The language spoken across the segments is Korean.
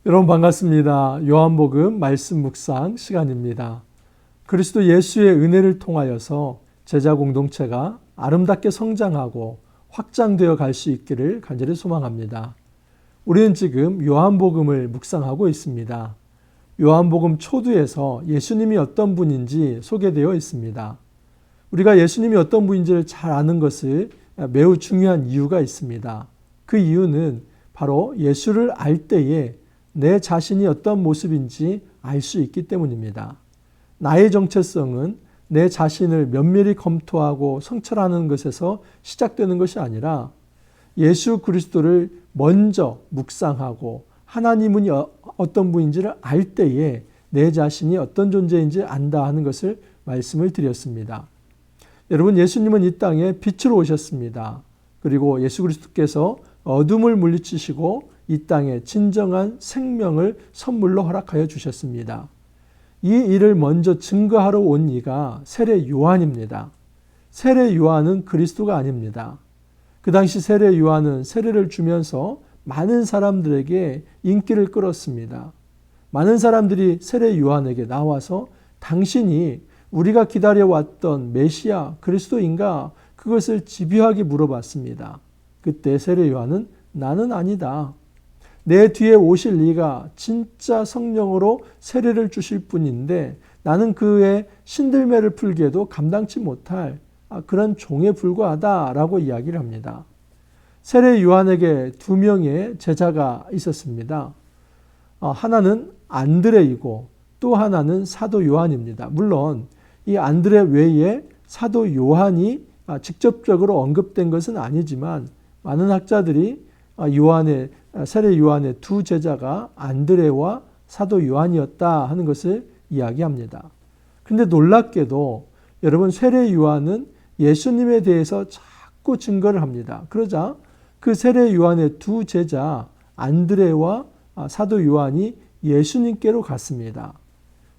여러분 반갑습니다. 요한복음 말씀 묵상 시간입니다. 그리스도 예수의 은혜를 통하여서 제자 공동체가 아름답게 성장하고 확장되어 갈 수 있기를 간절히 소망합니다. 우리는 지금 요한복음을 묵상하고 있습니다. 요한복음 초두에서 예수님이 어떤 분인지 소개되어 있습니다. 우리가 예수님이 어떤 분인지를 잘 아는 것을 매우 중요한 이유가 있습니다. 그 이유는 바로 예수를 알 때에 내 자신이 어떤 모습인지 알 수 있기 때문입니다. 나의 정체성은 내 자신을 면밀히 검토하고 성찰하는 것에서 시작되는 것이 아니라 예수 그리스도를 먼저 묵상하고 하나님은 어떤 분인지를 알 때에 내 자신이 어떤 존재인지 안다 하는 것을 말씀을 드렸습니다. 여러분, 예수님은 이 땅에 빛으로 오셨습니다. 그리고 예수 그리스도께서 어둠을 물리치시고 이 땅에 진정한 생명을 선물로 허락하여 주셨습니다. 이 일을 먼저 증거하러 온 이가 세례 요한입니다. 세례 요한은 그리스도가 아닙니다. 그 당시 세례 요한은 세례를 주면서 많은 사람들에게 인기를 끌었습니다. 많은 사람들이 세례 요한에게 나와서 당신이 우리가 기다려왔던 메시아 그리스도인가 그것을 집요하게 물어봤습니다. 그때 세례 요한은 나는 아니다. 내 뒤에 오실 이가 진짜 성령으로 세례를 주실 분인데 나는 그의 신들매를 풀기에도 감당치 못할 그런 종에 불과하다라고 이야기를 합니다. 세례 요한에게 두 명의 제자가 있었습니다. 하나는 안드레이고 또 하나는 사도 요한입니다. 물론 이 안드레 외에 사도 요한이 직접적으로 언급된 것은 아니지만 많은 학자들이 세례 요한의 두 제자가 안드레와 사도 요한이었다 하는 것을 이야기합니다. 그런데 놀랍게도 여러분, 세례 요한은 예수님에 대해서 자꾸 증거를 합니다. 그러자 그 세례 요한의 두 제자 안드레와 사도 요한이 예수님께로 갔습니다.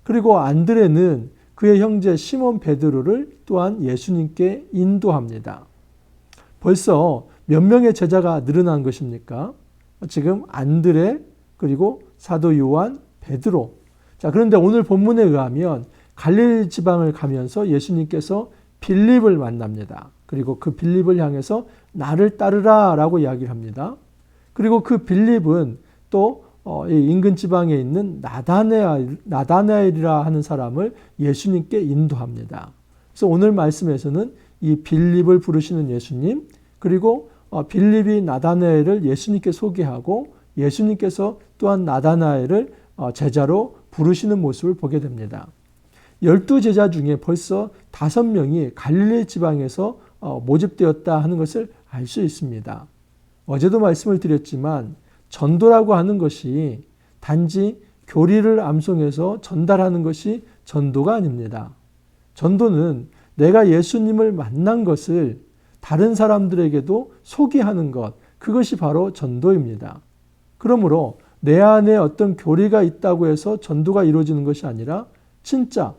그리고 안드레는 그의 형제 시몬 베드로를 또한 예수님께 인도합니다. 벌써 몇 명의 제자가 늘어난 것입니까? 지금 안드레 그리고 사도 요한, 베드로. 자, 그런데 오늘 본문에 의하면 갈릴리 지방을 가면서 예수님께서 빌립을 만납니다. 그리고 그 빌립을 향해서 나를 따르라 라고 이야기를 합니다. 그리고 그 빌립은 또 인근 지방에 있는 나다나엘이라 하는 사람을 예수님께 인도합니다. 그래서 오늘 말씀에서는 이 빌립을 부르시는 예수님, 그리고 빌립이 나다나엘을 예수님께 소개하고 예수님께서 또한 나다나엘을 제자로 부르시는 모습을 보게 됩니다. 12제자 중에 벌써 5명이 갈릴리 지방에서 모집되었다 하는 것을 알 수 있습니다. 어제도 말씀을 드렸지만 전도라고 하는 것이 단지 교리를 암송해서 전달하는 것이 전도가 아닙니다. 전도는 내가 예수님을 만난 것을 다른 사람들에게도 소개하는 것, 그것이 바로 전도입니다. 그러므로 내 안에 어떤 교리가 있다고 해서 전도가 이루어지는 것이 아니라 진짜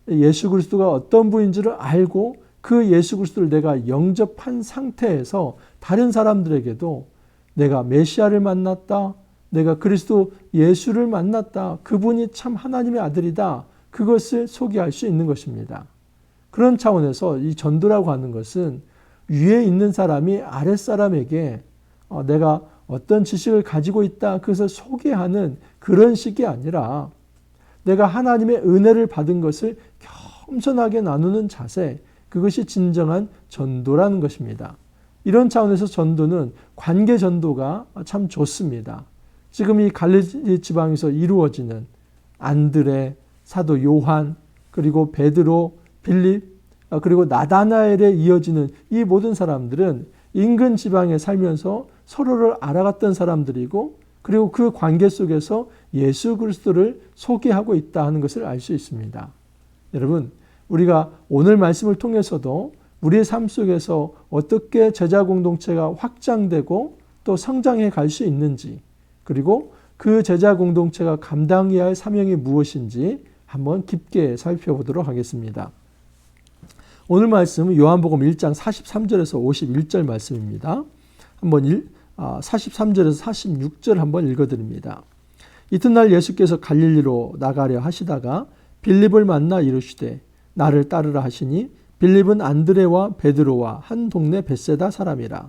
예수 그리스도가 어떤 분인지를 알고 그 예수 그리스도를 내가 영접한 상태에서 다른 사람들에게도 내가 메시아를 만났다, 내가 그리스도 예수를 만났다, 그분이 참 하나님의 아들이다, 그것을 소개할 수 있는 것입니다. 그런 차원에서 이 전도라고 하는 것은 위에 있는 사람이 아랫사람에게 내가 어떤 지식을 가지고 있다, 그것을 소개하는 그런 식이 아니라 내가 하나님의 은혜를 받은 것을 겸손하게 나누는 자세, 그것이 진정한 전도라는 것입니다. 이런 차원에서 전도는 관계 전도가 참 좋습니다. 지금 이 갈릴리 지방에서 이루어지는 안드레, 사도 요한, 그리고 베드로, 빌립, 그리고 나다나엘에 이어지는 이 모든 사람들은 인근 지방에 살면서 서로를 알아갔던 사람들이고, 그리고 그 관계 속에서 예수 그리스도를 소개하고 있다 하는 것을 알 수 있습니다. 여러분, 우리가 오늘 말씀을 통해서도 우리의 삶 속에서 어떻게 제자 공동체가 확장되고 또 성장해 갈 수 있는지, 그리고 그 제자 공동체가 감당해야 할 사명이 무엇인지 한번 깊게 살펴보도록 하겠습니다. 오늘 말씀은 요한복음 1장 43절에서 51절 말씀입니다. 한번 43절에서 46절 한번 읽어드립니다. 이튿날 예수께서 갈릴리로 나가려 하시다가 빌립을 만나 이르시되 나를 따르라 하시니 빌립은 안드레와 베드로와 한 동네 벳세다 사람이라.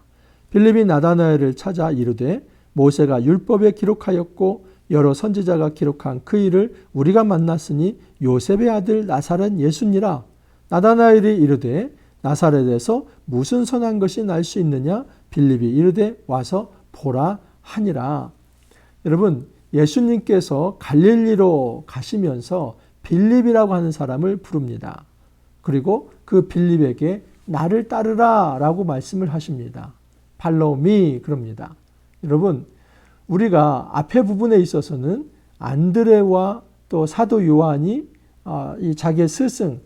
빌립이 나다나엘을 찾아 이르되 모세가 율법에 기록하였고 여러 선지자가 기록한 그 일을 우리가 만났으니 요셉의 아들 나사렛 예수니라. 나다나엘이 이르되 나사렛에서 무슨 선한 것이 날 수 있느냐? 빌립이 이르되 와서 보라 하니라. 여러분, 예수님께서 갈릴리로 가시면서 빌립이라고 하는 사람을 부릅니다. 그리고 그 빌립에게 나를 따르라 라고 말씀을 하십니다. Follow me 그럽니다. 여러분, 우리가 앞에 부분에 있어서는 안드레와 또 사도 요한이 이 자기의 스승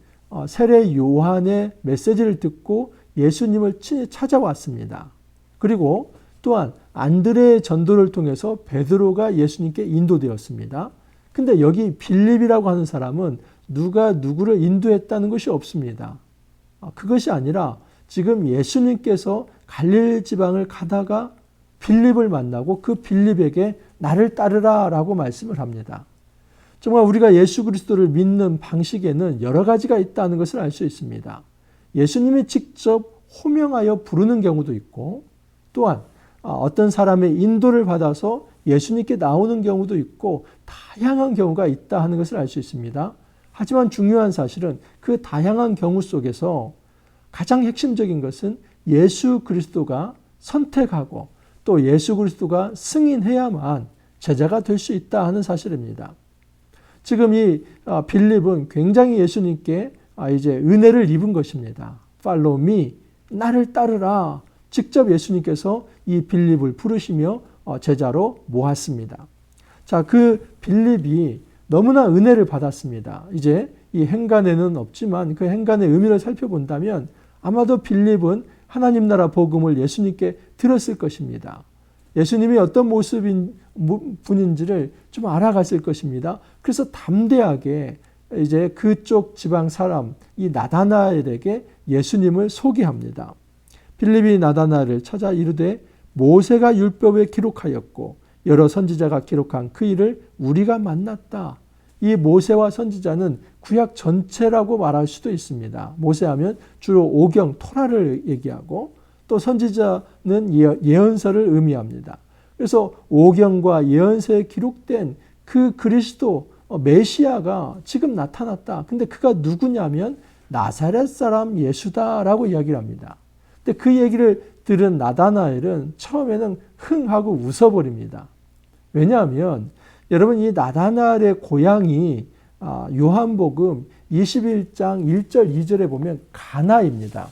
세례 요한의 메시지를 듣고 예수님을 친히 찾아왔습니다. 그리고 또한 안드레의 전도를 통해서 베드로가 예수님께 인도되었습니다. 근데 여기 빌립이라고 하는 사람은 누가 누구를 인도했다는 것이 없습니다. 그것이 아니라 지금 예수님께서 갈릴리 지방을 가다가 빌립을 만나고 그 빌립에게 나를 따르라 라고 말씀을 합니다. 정말 우리가 예수 그리스도를 믿는 방식에는 여러 가지가 있다는 것을 알 수 있습니다. 예수님이 직접 호명하여 부르는 경우도 있고 또한 어떤 사람의 인도를 받아서 예수님께 나오는 경우도 있고 다양한 경우가 있다 하는 것을 알 수 있습니다. 하지만 중요한 사실은 그 다양한 경우 속에서 가장 핵심적인 것은 예수 그리스도가 선택하고 또 예수 그리스도가 승인해야만 제자가 될 수 있다 하는 사실입니다. 지금 이 빌립은 굉장히 예수님께 이제 은혜를 입은 것입니다. Follow me, 나를 따르라. 직접 예수님께서 이 빌립을 부르시며 제자로 모았습니다. 자, 그 빌립이 너무나 은혜를 받았습니다. 이제 이 행간에는 없지만 그 행간의 의미를 살펴본다면 아마도 빌립은 하나님 나라 복음을 예수님께 들었을 것입니다. 예수님이 어떤 모습인 분인지를 좀 알아갔을 것입니다. 그래서 담대하게 이제 그쪽 지방 사람 이 나다나엘에게 예수님을 소개합니다. 빌립이 나다나엘을 찾아 이르되 모세가 율법에 기록하였고 여러 선지자가 기록한 그 일을 우리가 만났다. 이 모세와 선지자는 구약 전체라고 말할 수도 있습니다. 모세하면 주로 오경, 토라를 얘기하고 또 선지자는 예언서를 의미합니다. 그래서 오경과 예언서에 기록된 그 그리스도 메시아가 지금 나타났다. 근데 그가 누구냐면 나사렛 사람 예수다라고 이야기를 합니다. 근데 그 얘기를 들은 나다나엘은 처음에는 흥하고 웃어버립니다. 왜냐하면 여러분 이 나다나엘의 고향이 요한복음 21장 1절 2절에 보면 가나입니다.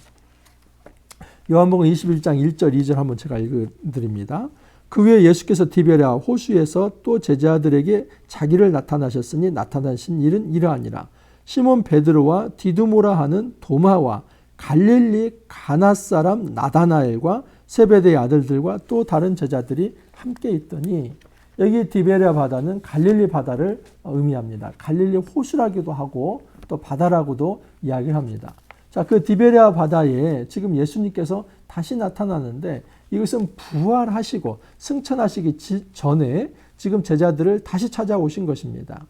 요한복음 21장 1절 2절 한번 제가 읽어드립니다. 그 후에 예수께서 디베랴 호수에서 또 제자들에게 자기를 나타나셨으니 나타나신 일은 이러하니라. 시몬 베드로와 디두모라 하는 도마와 갈릴리 가나 사람 나다나엘과 세베대의 아들들과 또 다른 제자들이 함께 있더니 여기 디베랴 바다는 갈릴리 바다를 의미합니다. 갈릴리 호수라기도 하고 또 바다라고도 이야기를 합니다. 자, 그 디베랴 바다에 지금 예수님께서 다시 나타나는데 이것은 부활하시고 승천하시기 전에 지금 제자들을 다시 찾아오신 것입니다.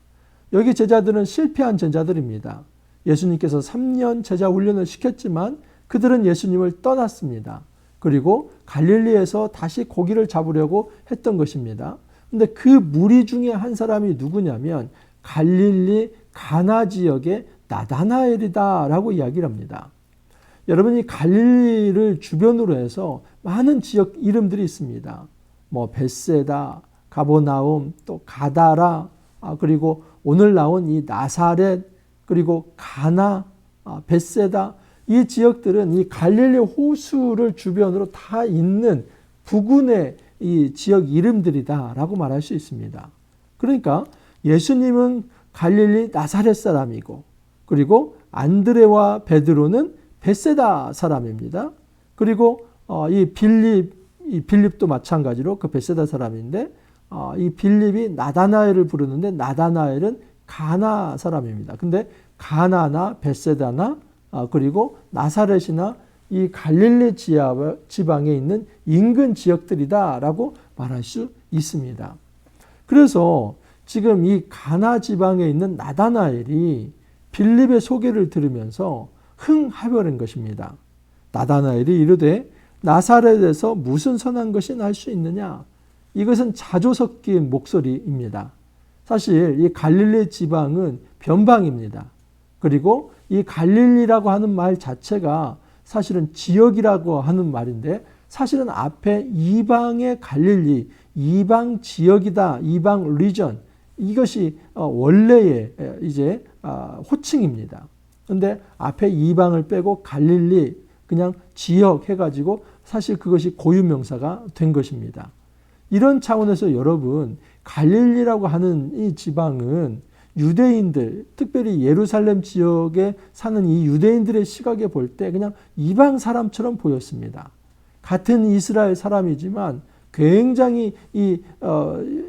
여기 제자들은 실패한 제자들입니다. 예수님께서 3년 제자 훈련을 시켰지만 그들은 예수님을 떠났습니다. 그리고 갈릴리에서 다시 고기를 잡으려고 했던 것입니다. 근데 그 무리 중에 한 사람이 누구냐면 갈릴리 가나 지역의 나다나엘이다라고 이야기를 합니다. 여러분이 갈릴리를 주변으로 해서 많은 지역 이름들이 있습니다. 뭐 벳세다, 가버나움, 또 가다라, 그리고 오늘 나온 이 나사렛, 그리고 가나, 벳세다, 이 지역들은 이 갈릴리 호수를 주변으로 다 있는 부근의 이 지역 이름들이다라고 말할 수 있습니다. 그러니까 예수님은 갈릴리 나사렛 사람이고 그리고 안드레와 베드로는 벳세다 사람입니다. 그리고 이 빌립도 마찬가지로 그 벳세다 사람인데 이 빌립이 나다나엘을 부르는데 나다나엘은 가나 사람입니다. 근데 가나나 벳세다나 그리고 나사렛이나 이 갈릴리 지방에 있는 인근 지역들이다라고 말할 수 있습니다. 그래서 지금 이 가나 지방에 있는 나다나엘이 빌립의 소개를 들으면서 흥하여버린 것입니다. 나다나엘이 이르되 나사렛에서 무슨 선한 것이 날 수 있느냐? 이것은 자조 섞인 목소리입니다. 사실 이 갈릴리 지방은 변방입니다. 그리고 이 갈릴리라고 하는 말 자체가 사실은 지역이라고 하는 말인데 사실은 앞에 이방의 갈릴리, 이방 지역이다, 이방 리전, 이것이 원래의 이제 호칭입니다. 그런데 앞에 이방을 빼고 갈릴리, 그냥 지역 해가지고 사실 그것이 고유명사가 된 것입니다. 이런 차원에서 여러분, 갈릴리라고 하는 이 지방은 유대인들, 특별히 예루살렘 지역에 사는 이 유대인들의 시각에 볼 때 그냥 이방 사람처럼 보였습니다. 같은 이스라엘 사람이지만 굉장히 이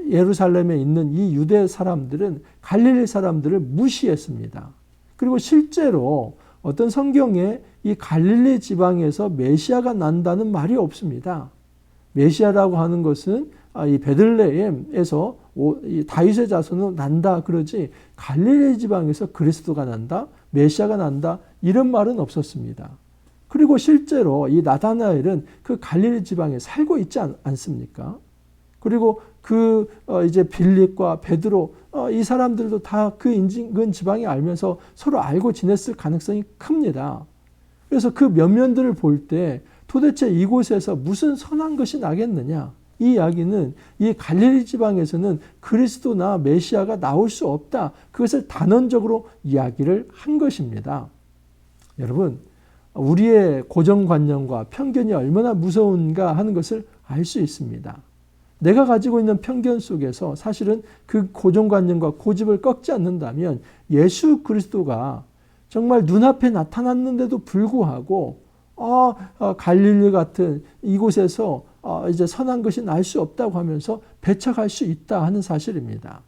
예루살렘에 있는 이 유대 사람들은 갈릴리 사람들을 무시했습니다. 그리고 실제로 어떤 성경에 이 갈릴리 지방에서 메시아가 난다는 말이 없습니다. 메시아라고 하는 것은 이 베들레헴에서 다윗의 자손으로 난다 그러지 갈릴리 지방에서 그리스도가 난다, 메시아가 난다 이런 말은 없었습니다. 그리고 실제로 이 나다나엘은 그 갈릴리 지방에 살고 있지 않습니까? 그리고 그 이제 빌립과 베드로 이 사람들도 다 그 인근 지방에 알면서 서로 알고 지냈을 가능성이 큽니다. 그래서 그 면면들을 볼 때 도대체 이곳에서 무슨 선한 것이 나겠느냐? 이 이야기는 이 갈릴리 지방에서는 그리스도나 메시아가 나올 수 없다. 그것을 단언적으로 이야기를 한 것입니다. 여러분, 우리의 고정관념과 편견이 얼마나 무서운가 하는 것을 알 수 있습니다. 내가 가지고 있는 편견 속에서 사실은 그 고정관념과 고집을 꺾지 않는다면 예수 그리스도가 정말 눈앞에 나타났는데도 불구하고 갈릴리 같은 이곳에서 이제 선한 것이 날 수 없다고 하면서 배척할 수 있다 하는 사실입니다.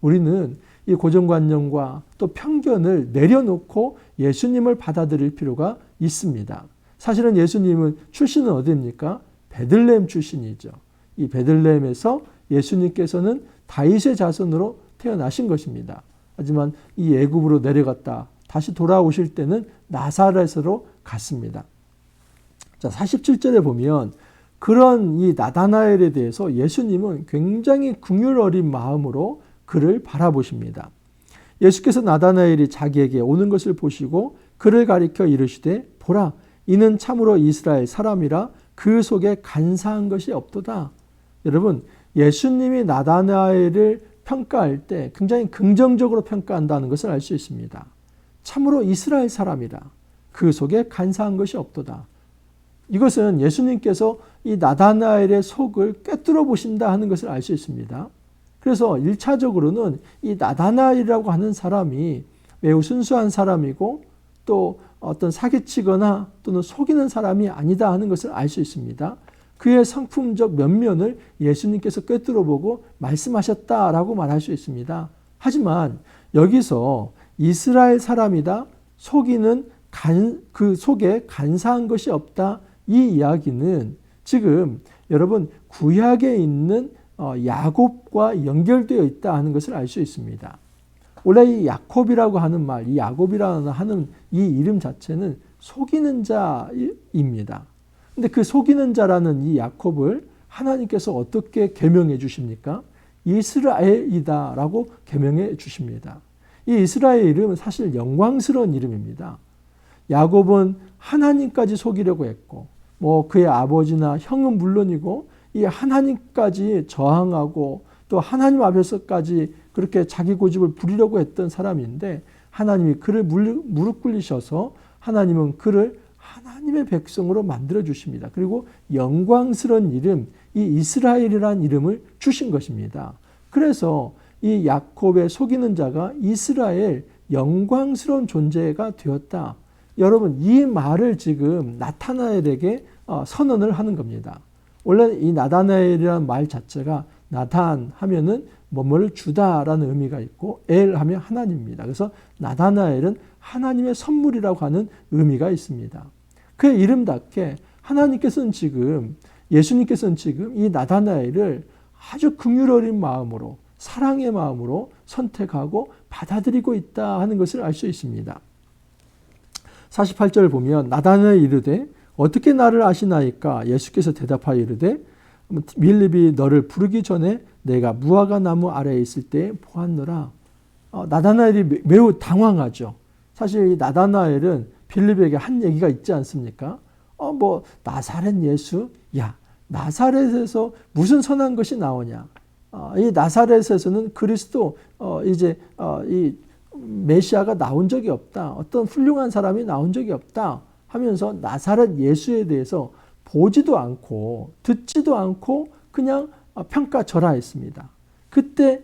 우리는 이 고정관념과 또 편견을 내려놓고 예수님을 받아들일 필요가 있습니다. 사실은 예수님은 출신은 어디입니까? 베들레헴 출신이죠. 이 베들레헴에서 예수님께서는 다윗의 자손으로 태어나신 것입니다. 하지만 이 애굽으로 내려갔다 다시 돌아오실 때는 나사렛으로 갔습니다. 자, 47절에 보면 그런 이 나다나엘에 대해서 예수님은 굉장히 긍휼 어린 마음으로 그를 바라보십니다. 예수께서 나다나엘이 자기에게 오는 것을 보시고 그를 가리켜 이르시되 보라, 이는 참으로 이스라엘 사람이라 그 속에 간사한 것이 없도다. 여러분, 예수님이 나다나엘을 평가할 때 굉장히 긍정적으로 평가한다는 것을 알 수 있습니다. 참으로 이스라엘 사람이라 그 속에 간사한 것이 없도다. 이것은 예수님께서 이 나다나엘의 속을 꿰뚫어 보신다 하는 것을 알 수 있습니다. 그래서 1차적으로는 이 나다나엘이라고 하는 사람이 매우 순수한 사람이고 또 어떤 사기치거나 또는 속이는 사람이 아니다 하는 것을 알 수 있습니다. 그의 성품적 면면을 예수님께서 꿰뚫어 보고 말씀하셨다라고 말할 수 있습니다. 하지만 여기서 이스라엘 사람이다, 속이는 그 속에 간사한 것이 없다, 이 이야기는 지금 여러분 구약에 있는 야곱과 연결되어 있다 하는 것을 알 수 있습니다. 원래 이 야콥이라고 하는 말, 이 야곱이라는 하는 이 이름 자체는 속이는 자입니다. 근데 그 속이는 자라는 이 야콥을 하나님께서 어떻게 계명해 주십니까? 이스라엘이다라고 계명해 주십니다. 이 이스라엘 이름은 사실 영광스러운 이름입니다. 야곱은 하나님까지 속이려고 했고 그의 아버지나 형은 물론이고 이 하나님까지 저항하고 또 하나님 앞에서까지 그렇게 자기 고집을 부리려고 했던 사람인데 하나님이 그를 무릎 꿇리셔서 하나님은 그를 하나님의 백성으로 만들어 주십니다. 그리고 영광스러운 이름, 이 이스라엘이라는 이름을 주신 것입니다. 그래서 이 야곱의 속이는 자가 이스라엘 영광스러운 존재가 되었다. 여러분, 이 말을 지금 나다나엘에게 선언을 하는 겁니다. 원래 이 나다나엘이라는 말 자체가 나단 하면은 뭐뭐를 주다라는 의미가 있고 엘 하면 하나님입니다. 그래서 나다나엘은 하나님의 선물이라고 하는 의미가 있습니다. 그의 이름답게 예수님께서는 지금 이 나다나엘을 아주 긍휼 어린 마음으로 사랑의 마음으로 선택하고 받아들이고 있다 하는 것을 알 수 있습니다. 48절을 보면 나다나엘이 이르되 어떻게 나를 아시나이까? 예수께서 대답하여 이르되 빌립이 너를 부르기 전에 내가 무화과 나무 아래에 있을 때 보았노라. 나다나엘이 매우 당황하죠. 사실 이 나다나엘은 빌립에게 한 얘기가 있지 않습니까? 나사렛 예수? 야, 나사렛에서 무슨 선한 것이 나오냐? 이 나사렛에서는 그리스도, 이 메시아가 나온 적이 없다. 어떤 훌륭한 사람이 나온 적이 없다. 하면서 나사렛 예수에 대해서 보지도 않고 듣지도 않고 그냥 평가절하했습니다. 그때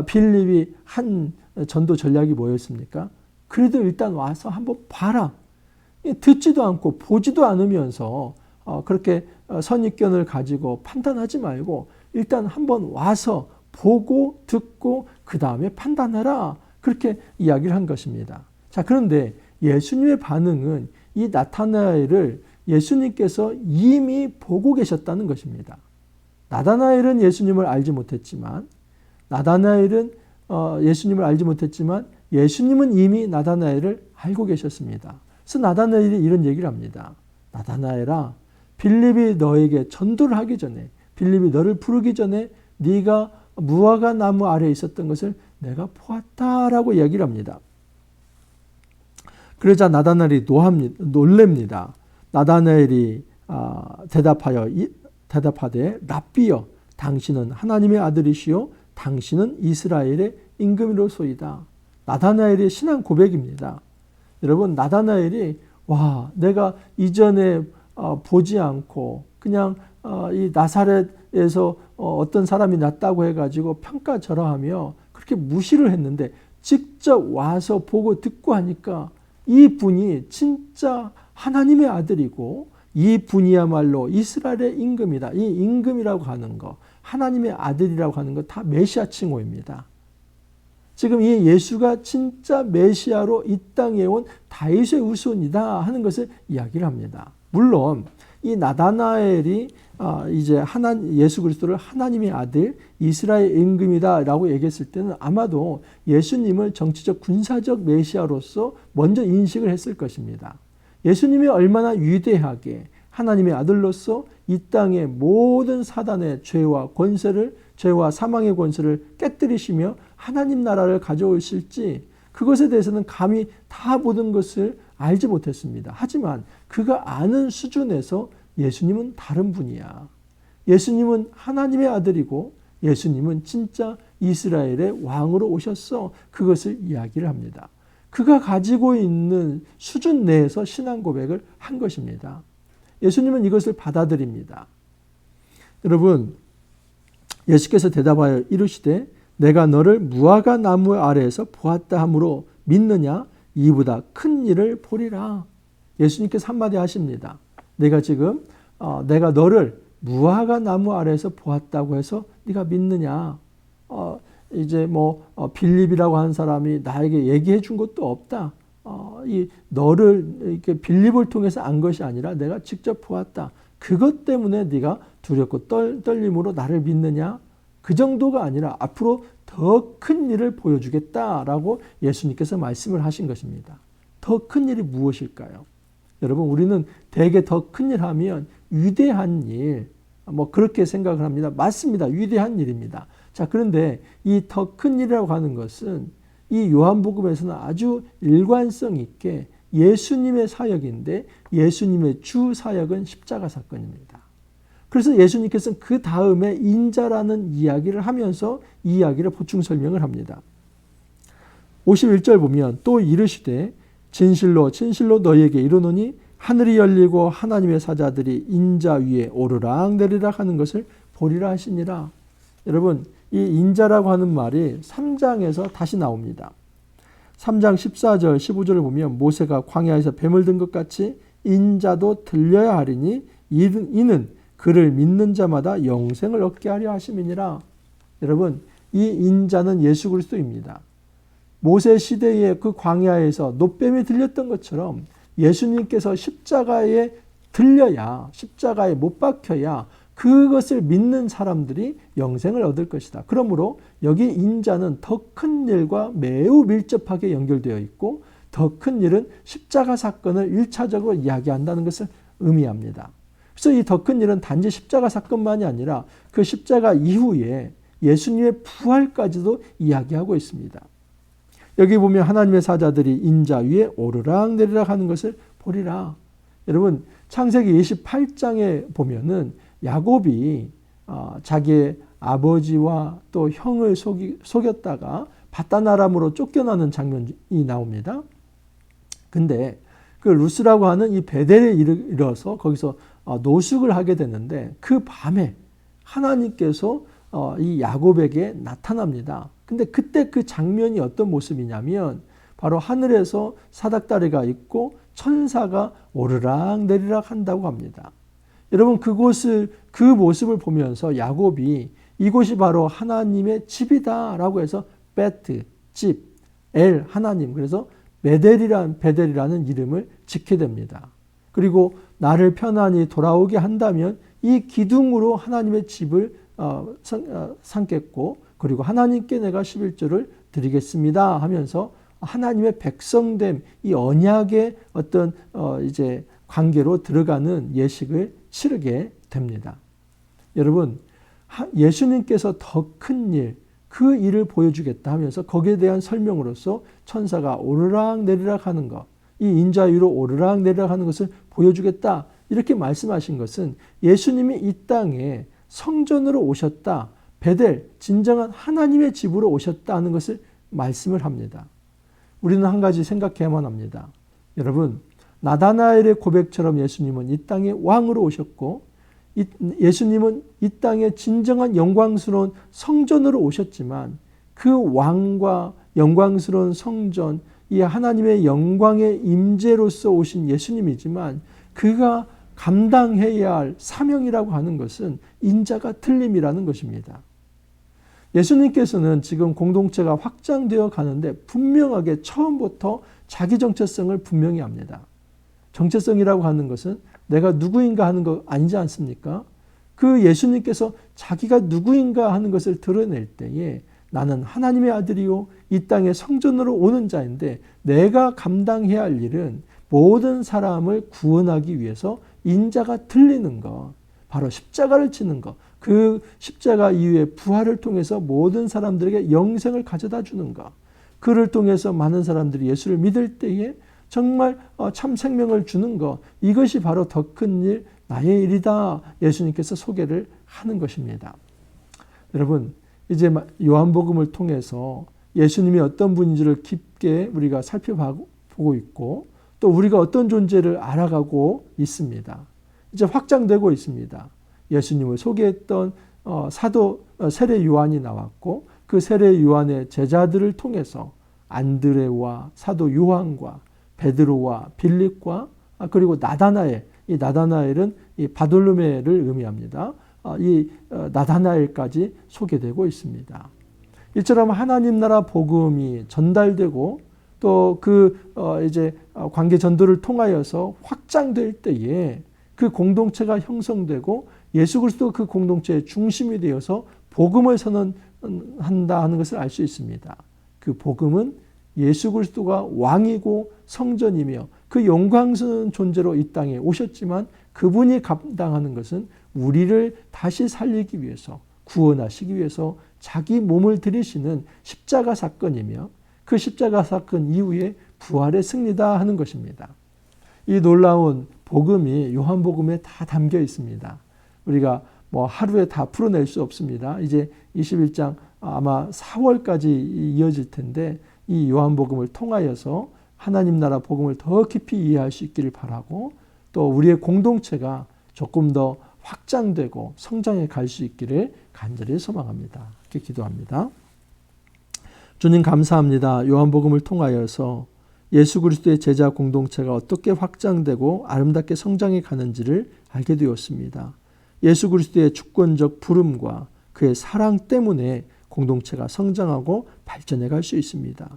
빌립이 한 전도 전략이 뭐였습니까? 그래도 일단 와서 한번 봐라. 듣지도 않고 보지도 않으면서 그렇게 선입견을 가지고 판단하지 말고 일단 한번 와서 보고 듣고 그 다음에 판단해라. 그렇게 이야기를 한 것입니다. 자, 그런데 예수님의 반응은 이 나타나엘을 예수님께서 이미 보고 계셨다는 것입니다. 나다나엘은 예수님을 알지 못했지만 예수님은 이미 나다나엘을 알고 계셨습니다. 그래서 나다나엘이 이런 얘기를 합니다. 나다나엘아, 빌립이 너에게 전도를 하기 전에, 빌립이 너를 부르기 전에 네가 무화과 나무 아래에 있었던 것을 내가 보았다라고 이야기를 합니다. 그러자 나다나엘이 놀랍니다. 나다나엘이 대답하되 랍비여, 당신은 하나님의 아들이시요 당신은 이스라엘의 임금이로소이다. 나다나엘의 신앙 고백입니다. 여러분, 나다나엘이 내가 이전에 보지 않고 그냥 이 나사렛에서 어떤 사람이 났다고 해가지고 평가절하하며 그렇게 무시를 했는데 직접 와서 보고 듣고 하니까 이 분이 진짜 하나님의 아들이고 이 분이야말로 이스라엘의 임금이다. 이 임금이라고 하는 거, 하나님의 아들이라고 하는 거 다 메시아 칭호입니다. 지금 이 예수가 진짜 메시아로 이 땅에 온 다윗의 후손이다 하는 것을 이야기를 합니다. 물론 이 나다나엘이 이제 예수 그리스도를 하나님의 아들, 이스라엘 임금이다라고 얘기했을 때는 아마도 예수님을 정치적 군사적 메시아로서 먼저 인식을 했을 것입니다. 예수님이 얼마나 위대하게 하나님의 아들로서 이 땅의 모든 사단의 죄와 사망의 권세를 깨뜨리시며 하나님 나라를 가져오실지 그것에 대해서는 감히 다 모든 것을 알지 못했습니다. 하지만 그가 아는 수준에서 예수님은 다른 분이야. 예수님은 하나님의 아들이고 예수님은 진짜 이스라엘의 왕으로 오셨어. 그것을 이야기를 합니다. 그가 가지고 있는 수준 내에서 신앙 고백을 한 것입니다. 예수님은 이것을 받아들입니다. 여러분, 예수께서 대답하여 이르시되 내가 너를 무화과 나무 아래에서 보았다 함으로 믿느냐? 이보다 큰 일을 보리라. 예수님께서 한마디 하십니다. 내가 너를 무화과 나무 아래에서 보았다고 해서 네가 믿느냐? 빌립이라고 하는 사람이 나에게 얘기해 준 것도 없다. 너를 이렇게 빌립을 통해서 안 것이 아니라 내가 직접 보았다. 그것 때문에 네가 두렵고 떨림으로 나를 믿느냐? 그 정도가 아니라 앞으로 더 큰 일을 보여주겠다라고 예수님께서 말씀을 하신 것입니다. 더 큰 일이 무엇일까요? 여러분, 우리는 대개 더 큰 일 하면 위대한 일, 그렇게 생각을 합니다. 맞습니다. 위대한 일입니다. 자, 그런데 이 더 큰 일이라고 하는 것은 이 요한복음에서는 아주 일관성 있게 예수님의 사역인데 예수님의 주 사역은 십자가 사건입니다. 그래서 예수님께서는 그 다음에 인자라는 이야기를 하면서 이 이야기를 보충 설명을 합니다. 51절 보면 또 이르시되 진실로 진실로 너희에게 이르노니 하늘이 열리고 하나님의 사자들이 인자 위에 오르락 내리락 하는 것을 보리라 하시니라. 여러분, 이 인자라고 하는 말이 3장에서 다시 나옵니다. 3장 14절 15절을 보면 모세가 광야에서 뱀을 든 것 같이 인자도 들려야 하리니 이는 그를 믿는 자마다 영생을 얻게 하려 하심이니라. 여러분, 이 인자는 예수 그리스도입니다. 모세 시대의 그 광야에서 놋뱀이 들렸던 것처럼 예수님께서 십자가에 들려야, 십자가에 못 박혀야 그것을 믿는 사람들이 영생을 얻을 것이다. 그러므로 여기 인자는 더 큰 일과 매우 밀접하게 연결되어 있고 더 큰 일은 십자가 사건을 1차적으로 이야기한다는 것을 의미합니다. 그래서 이 더 큰 일은 단지 십자가 사건만이 아니라 그 십자가 이후에 예수님의 부활까지도 이야기하고 있습니다. 여기 보면 하나님의 사자들이 인자 위에 오르락내리락 하는 것을 보리라. 여러분 창세기 28장에 보면은 야곱이 자기의 아버지와 또 형을 속였다가 바다나람으로 쫓겨나는 장면이 나옵니다. 근데 그 루스라고 하는 이 베델에 이르러서 거기서 노숙을 하게 되는데 그 밤에 하나님께서 이 야곱에게 나타납니다. 근데 그때 그 장면이 어떤 모습이냐면 바로 하늘에서 사닥다리가 있고 천사가 오르락 내리락 한다고 합니다. 여러분 그 모습을 보면서 야곱이 이곳이 바로 하나님의 집이다라고 해서 베트, 집, 엘, 하나님, 그래서 베델이라는 이름을 짓게 됩니다. 그리고 나를 편안히 돌아오게 한다면 이 기둥으로 하나님의 집을 삼겠고 그리고 하나님께 내가 11조를 드리겠습니다 하면서 하나님의 백성됨, 이 언약의 어떤 이제 관계로 들어가는 예식을 치르게 됩니다. 여러분, 예수님께서 더 큰 일, 그 일을 보여주겠다 하면서 거기에 대한 설명으로서 천사가 오르락 내리락 하는 것, 이 인자 위로 오르락 내리락 하는 것을 보여주겠다 이렇게 말씀하신 것은 예수님이 이 땅에 성전으로 오셨다, 베델, 진정한 하나님의 집으로 오셨다는 것을 말씀을 합니다. 우리는 한 가지 생각해야만 합니다. 여러분, 나다나엘의 고백처럼 예수님은 이 땅에 왕으로 오셨고 예수님은 이 땅에 진정한 영광스러운 성전으로 오셨지만 그 왕과 영광스러운 성전, 이 하나님의 영광의 임재로서 오신 예수님이지만 그가 감당해야 할 사명이라고 하는 것은 인자가 틀림이라는 것입니다. 예수님께서는 지금 공동체가 확장되어 가는데 분명하게 처음부터 자기 정체성을 분명히 합니다. 정체성이라고 하는 것은 내가 누구인가 하는 거 아니지 않습니까? 그 예수님께서 자기가 누구인가 하는 것을 드러낼 때에 나는 하나님의 아들이요 이 땅에 성전으로 오는 자인데 내가 감당해야 할 일은 모든 사람을 구원하기 위해서 인자가 들리는 것, 바로 십자가를 치는 것, 그 십자가 이후에 부활을 통해서 모든 사람들에게 영생을 가져다 주는 것, 그를 통해서 많은 사람들이 예수를 믿을 때에 정말 참 생명을 주는 것, 이것이 바로 더 큰 일, 나의 일이다 예수님께서 소개를 하는 것입니다. 여러분, 이제 요한복음을 통해서 예수님이 어떤 분인지를 깊게 우리가 살펴보고 있고 또 우리가 어떤 존재를 알아가고 있습니다. 이제 확장되고 있습니다. 예수님을 소개했던 사도 세례 요한이 나왔고 그 세례 요한의 제자들을 통해서 안드레와 사도 요한과 베드로와 빌립과 그리고 나다나엘, 이 나다나엘은 이 바돌로메를 의미합니다. 이 나다나엘까지 소개되고 있습니다. 이처럼 하나님 나라 복음이 전달되고 또 그 이제 관계 전도를 통하여서 확장될 때에 그 공동체가 형성되고 예수 그리스도 그 공동체의 중심이 되어서 복음을 선언한다 하는 것을 알 수 있습니다. 그 복음은 예수 그리스도가 왕이고 성전이며 그 영광스러운 존재로 이 땅에 오셨지만 그분이 감당하는 것은 우리를 다시 살리기 위해서 구원하시기 위해서 자기 몸을 들이시는 십자가 사건이며 그 십자가 사건 이후에 부활의 승리다 하는 것입니다. 이 놀라운 복음이 요한복음에 다 담겨 있습니다. 우리가 하루에 다 풀어낼 수 없습니다. 이제 21장 아마 4월까지 이어질 텐데 이 요한복음을 통하여서 하나님 나라 복음을 더 깊이 이해할 수 있기를 바라고 또 우리의 공동체가 조금 더 확장되고 성장해 갈 수 있기를 간절히 소망합니다. 이렇게 기도합니다. 주님 감사합니다. 요한복음을 통하여서 예수 그리스도의 제자 공동체가 어떻게 확장되고 아름답게 성장해 가는지를 알게 되었습니다. 예수 그리스도의 주권적 부름과 그의 사랑 때문에 공동체가 성장하고 발전해 갈 수 있습니다.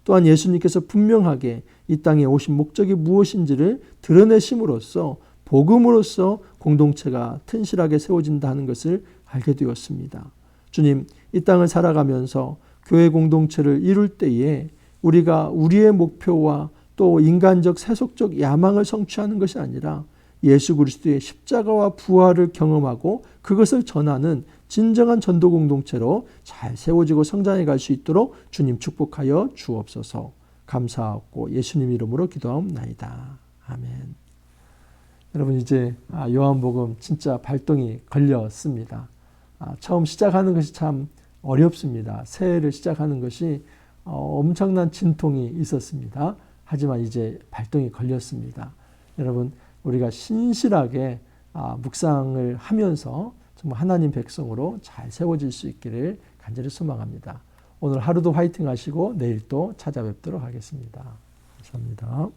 또한 예수님께서 분명하게 이 땅에 오신 목적이 무엇인지를 드러내심으로써 복음으로써 공동체가 튼실하게 세워진다는 것을 알게 되었습니다. 주님, 이 땅을 살아가면서 교회 공동체를 이룰 때에 우리가 우리의 목표와 또 인간적 세속적 야망을 성취하는 것이 아니라 예수 그리스도의 십자가와 부활을 경험하고 그것을 전하는 진정한 전도 공동체로 잘 세워지고 성장해 갈 수 있도록 주님 축복하여 주옵소서. 감사하고 예수님 이름으로 기도하옵나이다. 아멘. 여러분, 이제 요한복음 진짜 발동이 걸렸습니다. 처음 시작하는 것이 참 어렵습니다. 새해를 시작하는 것이 엄청난 진통이 있었습니다. 하지만 이제 발동이 걸렸습니다. 여러분, 우리가 신실하게 묵상을 하면서 정말 하나님 백성으로 잘 세워질 수 있기를 간절히 소망합니다. 오늘 하루도 화이팅 하시고 내일 또 찾아뵙도록 하겠습니다. 감사합니다.